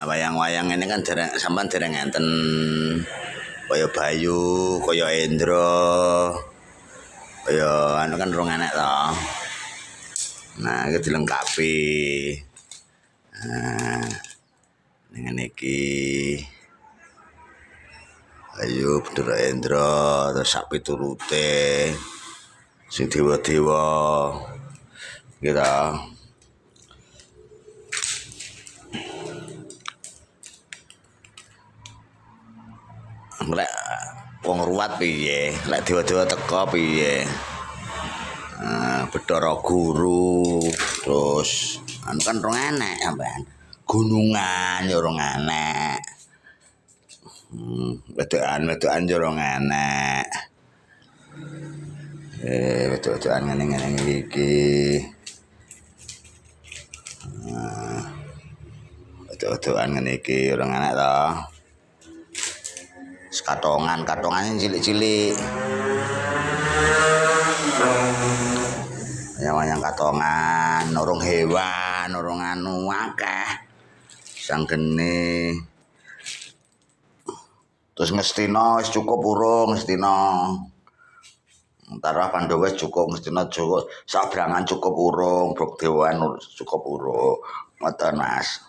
Wayang-wayang ini kan sampean dereng enten kaya Bayu, kaya Endro, kaya anu kan rong enek to. Nah, iki dilengkapi. Nah, ngene iki. Bayu, Bathara Endro, terus sak piturute. Sing dewa-dewa. Gitu. Lek wong ruwat piye, lek dewa-dewa teko piye. Bathara Guru, terus anu kan rong enek sampean. Gunungan ya rong enek. Wedokan ya rong enek. Wedokan ngene-ngene iki. Wedokan ngene iki rong enek to. Katongan cilik-cilik. Wayang katongan, nurung hewan, nurung anu akeh. Sang geni. Terus Ngastina wis cukup urung Ngastina. Antara Pandhawa wis cukup Ngastina cukup. Sabrangan cukup urung, Brugdewan cukup urung. Ngoten Mas.